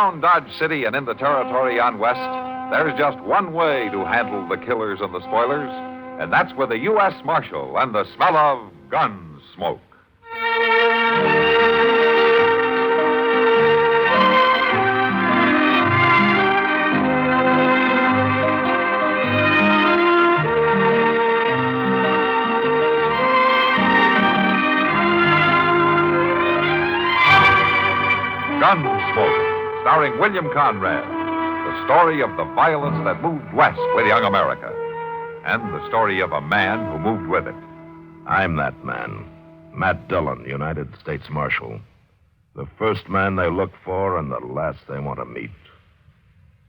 Around Dodge City and in the territory on West, there's just one way to handle the killers and the spoilers, and that's with a U.S. Marshal and the smell of gun smoke. Gunsmoke, starring William Conrad. The story of the violence that moved west with young America. And the story of a man who moved with it. I'm that man. Matt Dillon, United States Marshal. The first man they look for and the last they want to meet.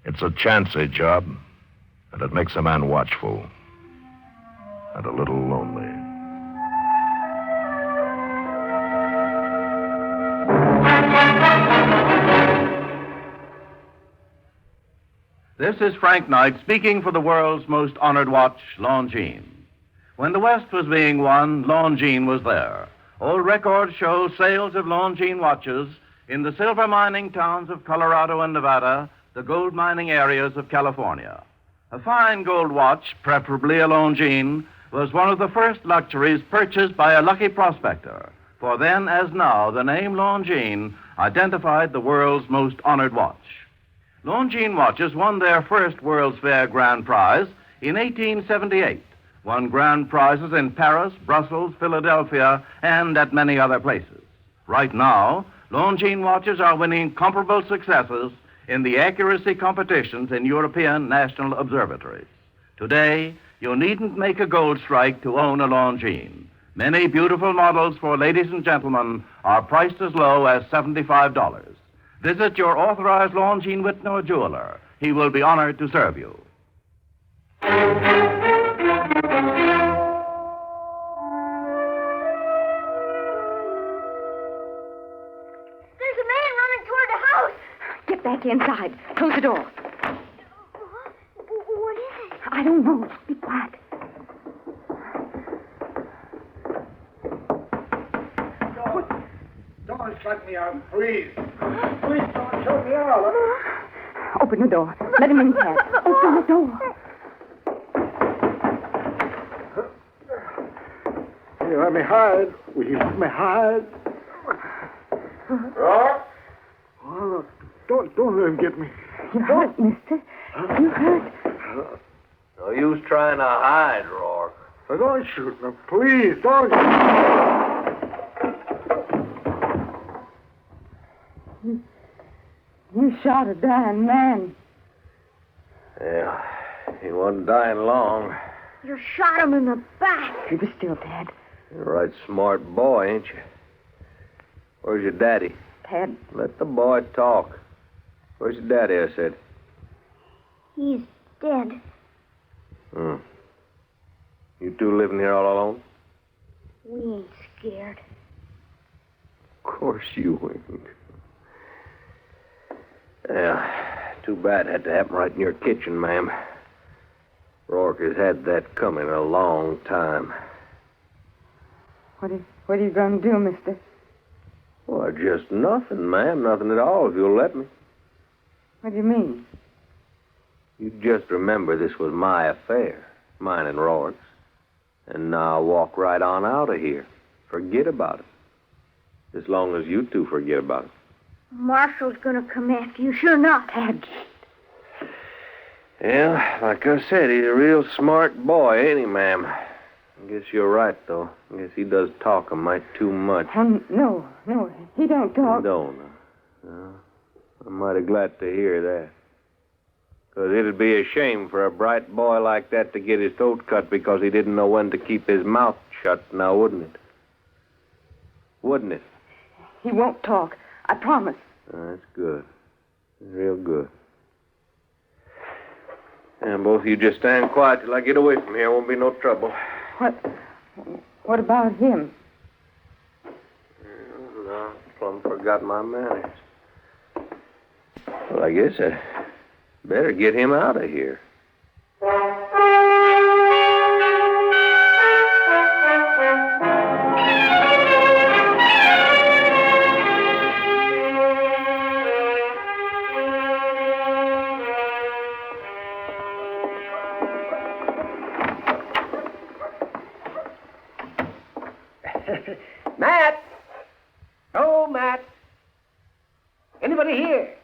It's a chancy job, and it makes a man watchful. And a little lonely. This is Frank Knight speaking for the world's most honored watch, Longines. When the West was being won, Longines was there. Old records show sales of Longines watches in the silver mining towns of Colorado and Nevada, the gold mining areas of California. A fine gold watch, preferably a Longines, was one of the first luxuries purchased by a lucky prospector. For then, as now, the name Longines identified the world's most honored watch. Longines watches won their first World's Fair Grand Prize in 1878, won grand prizes in Paris, Brussels, Philadelphia, and at many other places. Right now, Longines watches are winning comparable successes in the accuracy competitions in European national observatories. Today, you needn't make a gold strike to own a Longines. Many beautiful models for ladies and gentlemen are priced as low as $75. Visit your authorized Longines Whitnor jeweler. He will be honored to serve you. There's a man running toward the house. Get back inside. Close the door. What is it? I don't know. Be quiet. Don't shut me out, please. Please don't shut me out. Open the door. Let him in, Ted. Open the door. Here, let me hide. Will you let me hide? Rock? Oh, don't let him get me. You're hurt, mister. You hurt. No use trying to hide, Rourke. Now, don't shoot me, please. Don't. You shot a dying man. Yeah, he wasn't dying long. You shot him in the back. He was still dead. You're a right smart boy, ain't you? Where's your daddy? Ted. Let the boy talk. Where's your daddy, I said? He's dead. You two living here all alone? We ain't scared. Of course you ain't. Yeah, too bad it had to happen right in your kitchen, ma'am. Rourke has had that coming a long time. What are you going to do, mister? Well, just nothing, ma'am. Nothing at all, if you'll let me. What do you mean? You just remember this was my affair, mine and Rourke's. And now walk right on out of here. Forget about it. As long as you two forget about it. Marshall's gonna come after you. Sure not. Ted. Yeah, like I said, he's a real smart boy, ain't he, ma'am? I guess you're right, though. I guess he does talk a mite too much. No, he don't talk. He don't. I'm mighty glad to hear that. Because it'd be a shame for a bright boy like that to get his throat cut because he didn't know when to keep his mouth shut, now wouldn't it? Wouldn't it? He won't talk. I promise. That's good. Real good. And both of you just stand quiet till I get away from here. Won't be no trouble. What about him? No, plumb forgot my manners. Well, I guess I better get him out of here. Matt! Oh, Matt! Anybody here?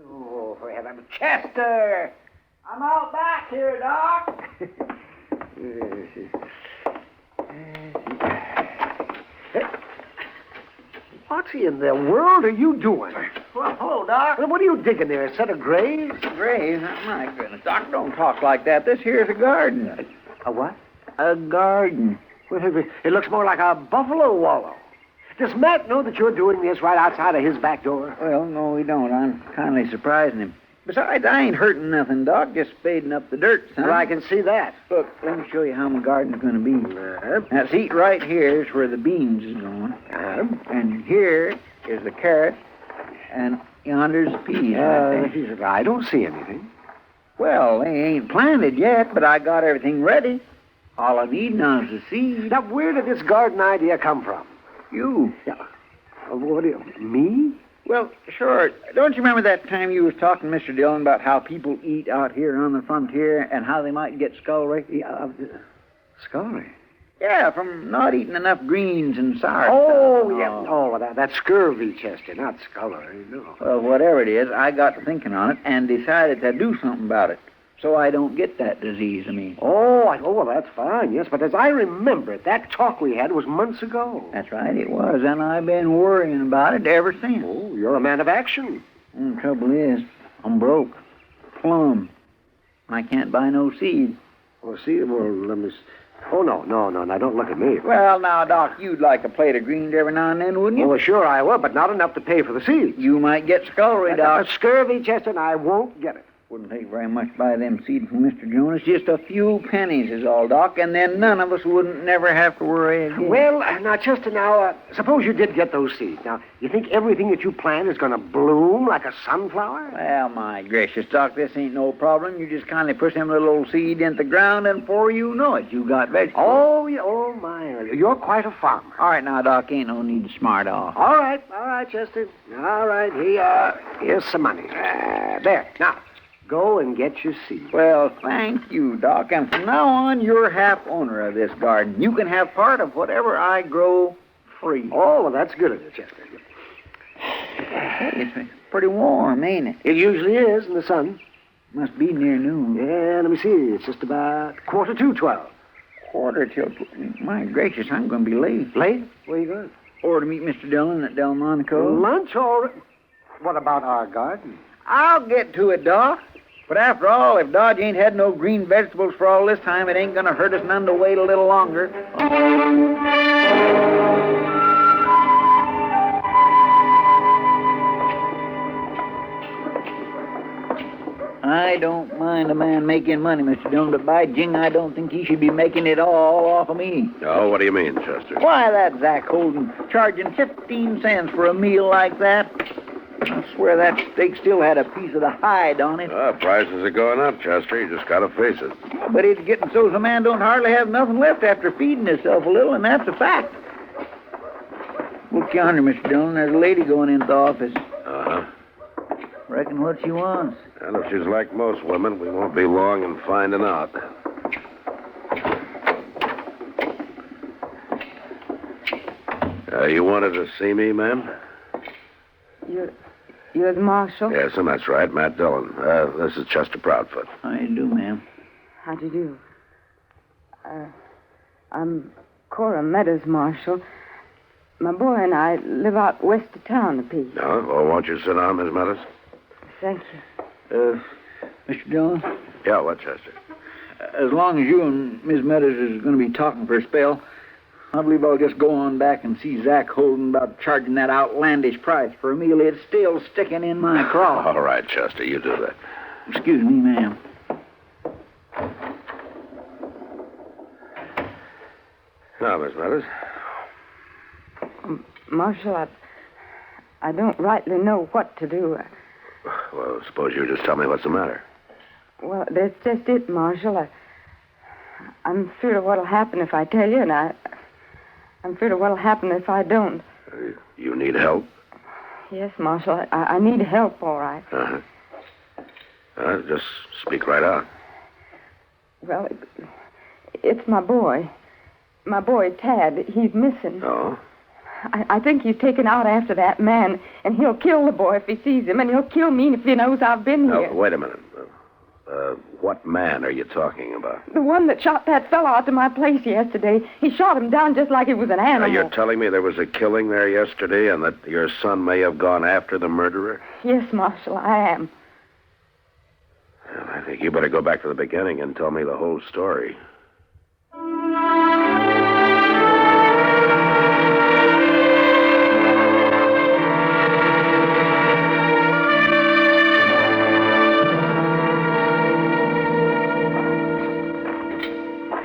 Oh, for heaven. Chester! I'm out back here, Doc. What in the world are you doing? Well, hello, Doc. What are you digging there? A set of graves? Graves? My goodness, Doc, don't talk like that. This here's a garden. A what? A garden. Well, it looks more like a buffalo wallow. Does Matt know that you're doing this right outside of his back door? Well, no, we don't. I'm kindly surprising him. Besides, I ain't hurting nothing, Doc. Just spading up the dirt, son. Well, I can see that. Look, let me show you how my garden's going to be. Now, see, right here is where the beans is going. And here is the carrot. And yonder's the peas. I don't see anything. Well, they ain't planted yet, but I got everything ready. All I need now is the seed. Now, where did this garden idea come from? You. Yeah. What do you... Me? Well, sure. Don't you remember that time you was talking to Mr. Dillon about how people eat out here on the frontier and how they might get scullery? Yeah, scullery? Yeah, from not eating enough greens and sour. Oh, yeah. Oh, that's scurvy, Chester, not scullery, no. Well, whatever it is, I got to thinking on it and decided to do something about it so I don't get that disease, Oh, well, that's fine, yes. But as I remember it, that talk we had was months ago. That's right, it was. And I've been worrying about it ever since. Oh, you're a man of action. The trouble is, I'm broke. Plumb. I can't buy no seed. Well, let me... Oh, no, now don't look at me. Well, now, Doc, you'd like a plate of greens every now and then, wouldn't you? Well, sure I will, but not enough to pay for the seeds. You might get scullery, Doc. Scurvy, Chester, and I won't get it. Wouldn't take very much to buy them seeds from Mr. Jonas. Just a few pennies is all, Doc, and then none of us wouldn't never have to worry again. Well, now, Chester, suppose you did get those seeds. Now, you think everything that you plant is going to bloom like a sunflower? Well, my gracious, Doc, this ain't no problem. You just kindly push them little old seed into the ground, and before you know it, you got vegetables. Oh, yeah, oh, my. You're quite a farmer. All right, now, Doc, ain't no need to smart off. All right, Chester. All right, here's some money. There, now. Go and get your seed. Well, thank you, Doc. And from now on, you're half owner of this garden. You can have part of whatever I grow free. Oh, well, that's good of you, Chester. Hey, it's pretty warm, ain't it? It usually is in the sun. Must be near noon. Yeah, let me see. It's just about 12:45. 12:45. My gracious, I'm going to be late. Late? Where you going? Or to meet Mr. Dillon at Delmonico. Lunch or... What about our garden? I'll get to it, Doc. But after all, if Dodge ain't had no green vegetables for all this time, it ain't gonna hurt us none to wait a little longer. I don't mind a man making money, Mr. Dillon, but by jing, I don't think he should be making it all off of me. Oh, what do you mean, Chester? Why, that Zach Holden charging 15 cents for a meal like that. I swear that steak still had a piece of the hide on it. Prices are going up, Chester. You just gotta face it. But it's getting so the man don't hardly have nothing left after feeding himself a little, and that's a fact. Look yonder, Mr. Dillon. There's a lady going into the office. Uh-huh. Reckon what she wants. And if she's like most women, we won't be long in finding out. You wanted to see me, ma'am? You're the marshal? Yes, and that's right, Matt Dillon. This is Chester Proudfoot. How you do, ma'am? How do you do? I'm Cora Meadows, Marshal. My boy and I live out west of town a piece. No? Oh, won't you sit down, Miss Meadows? Thank you. Mr. Dillon? Yeah, what, Chester? As long as you and Miss Meadows is going to be talking for a spell, I believe I'll just go on back and see Zach Holden about charging that outlandish price for a meal. It's still sticking in my craw. All right, Chester, you do that. Excuse me, ma'am. Now, Miss Meadows. Marshal, I don't rightly know what to do. Well, suppose you just tell me what's the matter. Well, that's just it, Marshal. I'm afraid of what'll happen if I tell you, and I'm afraid of what'll happen if I don't. You need help? Yes, Marshal. I need help, all right. Uh-huh. Just speak right out. Well, it's my boy. My boy, Tad, he's missing. Oh? I think he's taken out after that man, and he'll kill the boy if he sees him, and he'll kill me if he knows I've been here. Now, wait a minute. What man are you talking about? The one that shot that fellow out to my place yesterday. He shot him down just like he was an Now, animal. you're telling me there was a killing there yesterday and that your son may have gone after the murderer? Yes, Marshal, I am. Well, I think you better go back to the beginning and tell me the whole story.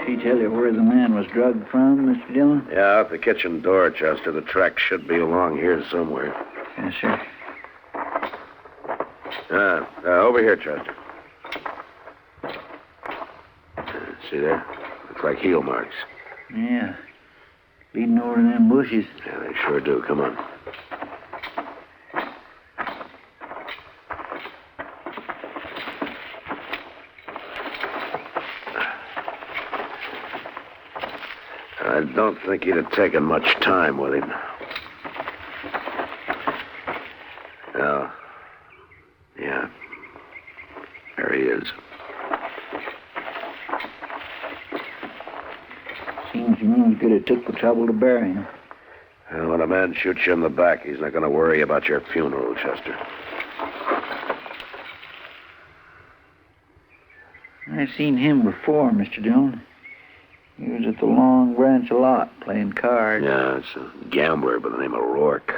She tell you where the man was drugged from, Mr. Dillon? Yeah, out the kitchen door, Chester. The track should be along here somewhere. Yes, sir. Over here, Chester. See there? Looks like heel marks. Yeah. Leading over to them bushes. Yeah, they sure do. Come on. I don't think he'd have taken much time with him. Oh. Yeah. There he is. Seems to me we could have took the trouble to bury him. Well, when a man shoots you in the back, he's not going to worry about your funeral, Chester. I've seen him before, Mr. Dillon. He was at the Long Branch lot playing cards. Yeah, it's a gambler by the name of Rourke.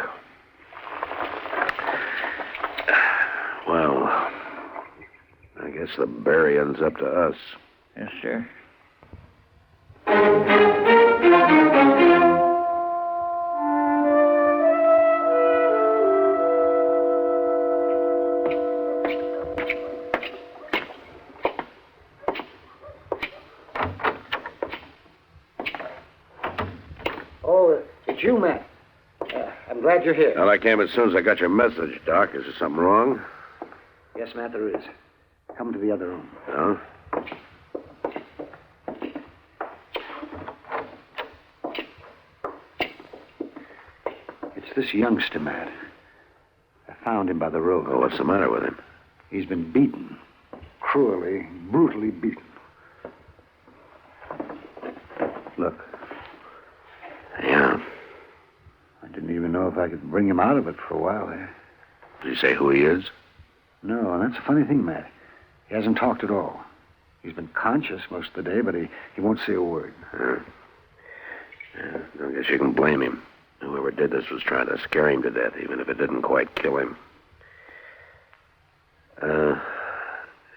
Well, I guess the burying's up to us. Yes, sir. Oh, it's you, Matt. I'm glad you're here. Well, I came as soon as I got your message, Doc. Is there something wrong? Yes, Matt, there is. Come to the other room. No? It's this youngster, Matt. I found him by the road. Well, what's the matter with him? He's been beaten. Cruelly, brutally beaten. Look, Yeah. I didn't even know if I could bring him out of it for a while there. Did he say who he is? No, and that's a funny thing, Matt. He hasn't talked at all. He's been conscious most of the day, but he won't say a word. Yeah, I guess you can blame him. Whoever did this was trying to scare him to death, even if it didn't quite kill him.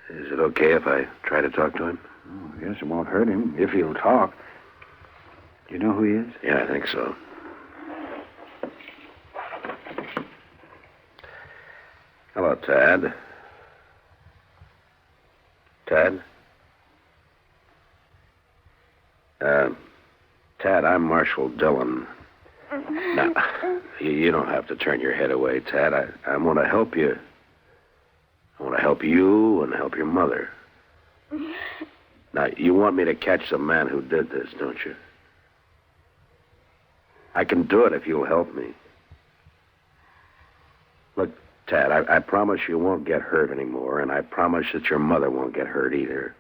Is it okay if I try to talk to him? Oh, I guess it won't hurt him, if he'll talk. Do you know who he is? Yeah, I think so. Hello, Tad. Tad? Tad, I'm Marshal Dillon. Now, you don't have to turn your head away, Tad. I want to help you. I want to help you and help your mother. Now, you want me to catch the man who did this, don't you? I can do it if you'll help me. Look, Tad, I promise you won't get hurt anymore, and I promise that your mother won't get hurt either.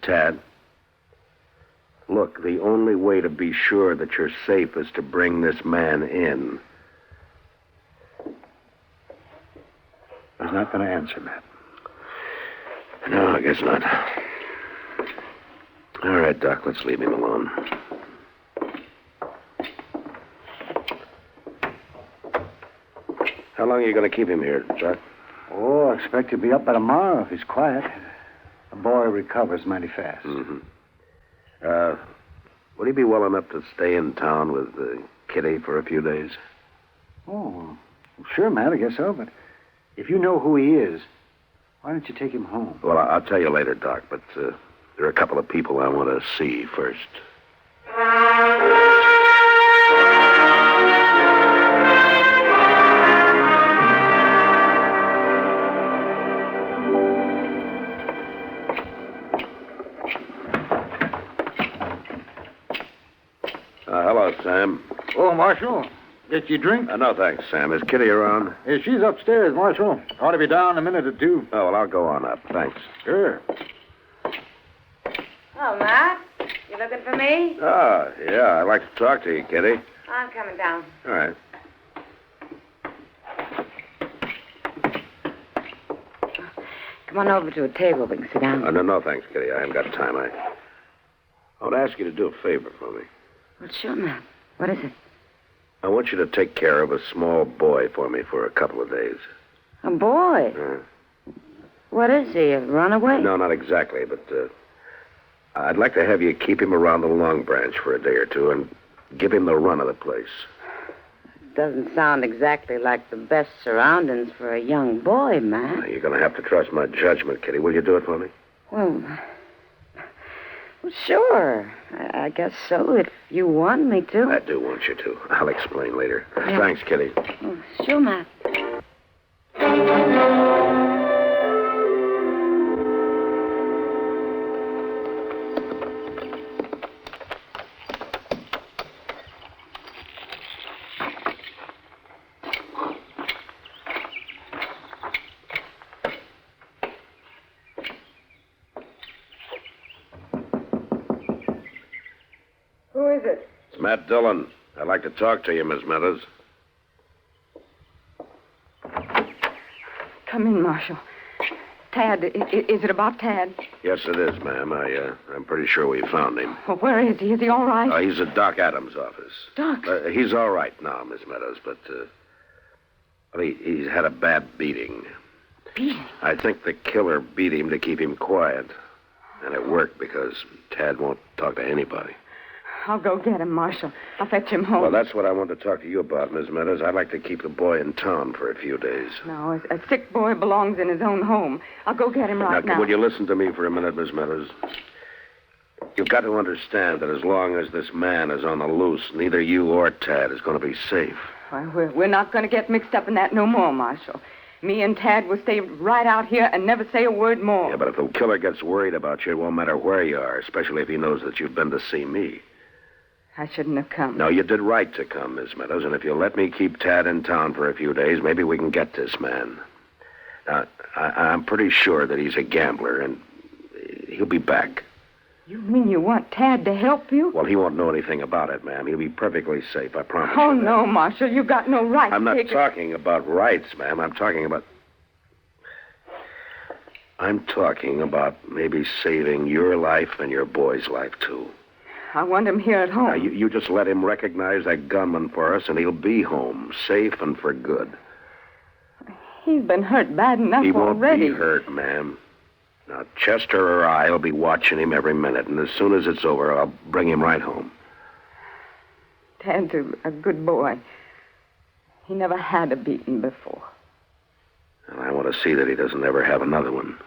Tad, look, the only way to be sure that you're safe is to bring this man in. He's not going to answer, Matt. No, I guess not. All right, Doc, let's leave him alone. How long are you going to keep him here, Doc? Oh, I expect he'll be up by tomorrow if he's quiet. The boy recovers mighty fast. Mm-hmm. Would he be well enough to stay in town with Kitty for a few days? Oh, sure, Matt, I guess so, but if you know who he is, why don't you take him home? Well, I'll tell you later, Doc, but there are a couple of people I want to see first. Sam. Oh, Marshal. Get you a drink? No, thanks, Sam. Is Kitty around? She's upstairs, Marshal. Ought to be down in a minute or two. Oh, well, I'll go on up. Thanks. Sure. Oh, Matt, you looking for me? Oh, yeah. I'd like to talk to you, Kitty. I'm coming down. All right. Come on over to a table. We can sit down. No, thanks, Kitty. I haven't got time. I want to ask you to do a favor for me. Well, sure, Matt. What is it? I want you to take care of a small boy for me for a couple of days. A boy? What is he, a runaway? No, not exactly, but I'd like to have you keep him around the Long Branch for a day or two and give him the run of the place. Doesn't sound exactly like the best surroundings for a young boy, Matt. You're going to have to trust my judgment, Kitty. Will you do it for me? Well, sure. I guess so, if you want me to. I do want you to. I'll explain later. Yeah. Thanks, Kitty. Oh, sure, Matt. Who is it? It's Matt Dillon. I'd like to talk to you, Miss Meadows. Come in, Marshal. Tad, is it about Tad? Yes, it is, ma'am. I'm pretty sure we found him. Well, where is he? Is he all right? He's at Doc Adams' office. Doc? He's all right now, Miss Meadows, but he's had a bad beating. Beating? I think the killer beat him to keep him quiet. And it worked because Tad won't talk to anybody. I'll go get him, Marshal. I'll fetch him home. Well, that's what I want to talk to you about, Miss Meadows. I'd like to keep the boy in town for a few days. No, a sick boy belongs in his own home. I'll go get him right now. Will you listen to me for a minute, Miss Meadows? You've got to understand that as long as this man is on the loose, neither you or Tad is going to be safe. Well, we're not going to get mixed up in that no more, Marshal. Me and Tad will stay right out here and never say a word more. Yeah, but if the killer gets worried about you, it won't matter where you are, especially if he knows that you've been to see me. I shouldn't have come. No, you did right to come, Miss Meadows, and if you'll let me keep Tad in town for a few days, maybe we can get this man. Now, I'm pretty sure that he's a gambler, and he'll be back. You mean you want Tad to help you? Well, he won't know anything about it, ma'am. He'll be perfectly safe, I promise Oh, you that. no, Marshal. You've got no right I'm not to take talking about rights, ma'am. I'm talking about maybe saving your life and your boy's life, too. I want him here at home. Now, you just let him recognize that gunman for us, and he'll be home, safe and for good. He's been hurt bad enough He won't already. be hurt, ma'am. Now, Chester or I will be watching him every minute, and as soon as it's over, I'll bring him right home. Tad's a good boy. He never had a beating before. And I want to see that he doesn't ever have another one.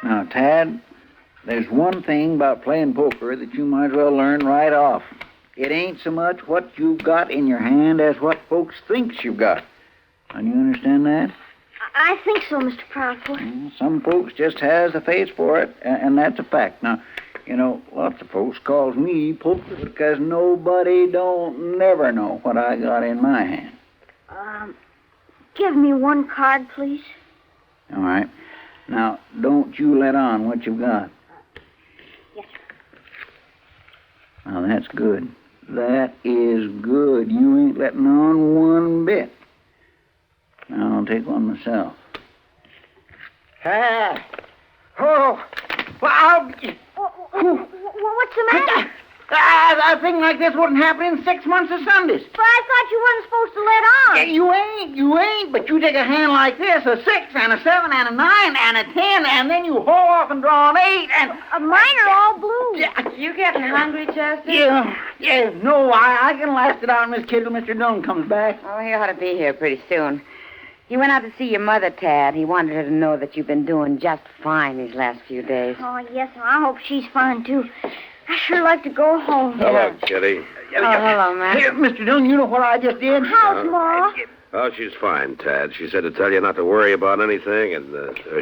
Now, Tad, there's one thing about playing poker that you might as well learn right off. It ain't so much what you've got in your hand as what folks thinks you've got. And you understand that? I think so, Mr. Proudfoot. Some folks just has a face for it, and that's a fact. Now, you know, lots of folks calls me poker because nobody don't never know what I got in my hand. Give me one card, please. All right. Now, don't you let on what you've got. Yes, sir. Now, that's good. That is good. You ain't letting on one bit. Now, I'll take one myself. Ah! Oh! Well, What's the matter? a thing like this wouldn't happen in 6 months of Sundays. But I thought you weren't supposed to let on. You ain't. But you take a hand like this, a 6 and a 7 and a 9 and a 10, and then you haul off and draw an 8 and... Mine are all blue. You getting hungry, Chester? Yeah. No, I can last it out, Miss Kid, till Mr. Dillon comes back. Oh, he ought to be here pretty soon. He went out to see your mother, Tad. He wanted her to know that you've been doing just fine these last few days. Oh, yes, I hope she's fine, too. I sure like to go home. Hello, Kitty. Oh, hello, Matt. Here, Mr. Dillon, you know what I just did? How's Ma? Oh, she's fine, Tad. She said to tell you not to worry about anything, and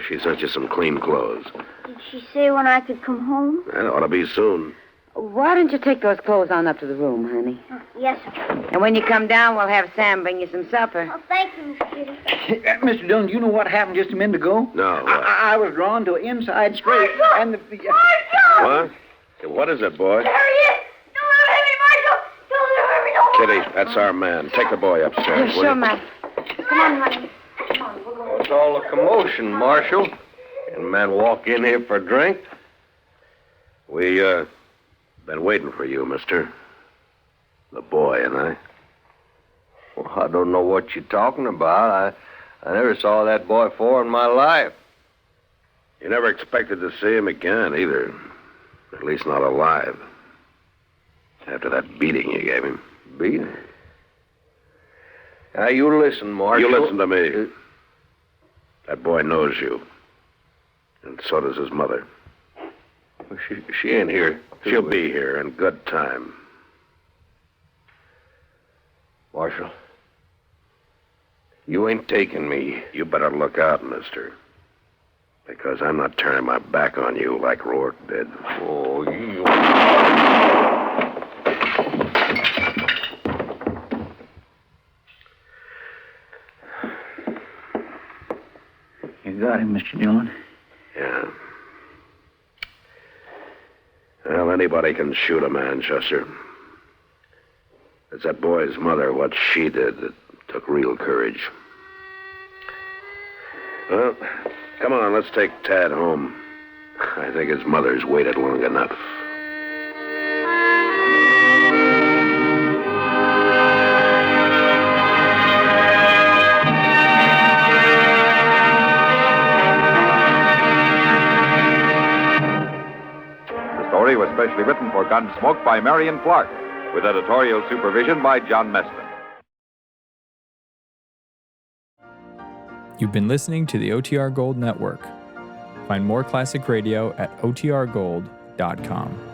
she sent you some clean clothes. Did she say when I could come home? That ought to be soon. Why don't you take those clothes on up to the room, honey? Yes, sir. And when you come down, we'll have Sam bring you some supper. Oh, thank you, Miss Kitty. Mr. Dillon, you know what happened just a minute ago? No. I was drawn to an inside straight, and the... What? What is it, boy? There he is! Don't let him hit me, Marshal! Don't let him hit me no more! Kitty, that's our man. Take the boy upstairs, will Sure, you? Matt. Come on, honey. Come on, we'll go. What's all the commotion, Marshal? Can men walk in here for a drink? We, been waiting for you, mister. The boy and I. Well, I don't know what you're talking about. I never saw that boy before in my life. You never expected to see him again, either. At least not alive. After that beating you gave him. Beating? Now, you listen, Marshal. You listen to me. That boy knows you. And so does his mother. She ain't here. She'll be here in good time. Marshal, you ain't taking me. You better look out, mister. Because I'm not turning my back on you like Rourke did. Oh, you... You got him, Mr. Dillon. Yeah. Well, anybody can shoot a man, Chester. It's that boy's mother, what she did, that took real courage. Well, come on, let's take Tad home. I think his mother's waited long enough. The story was specially written for Gunsmoke by Marion Clark, with editorial supervision by John Meston. You've been listening to the OTR Gold Network. Find more classic radio at otrgold.com.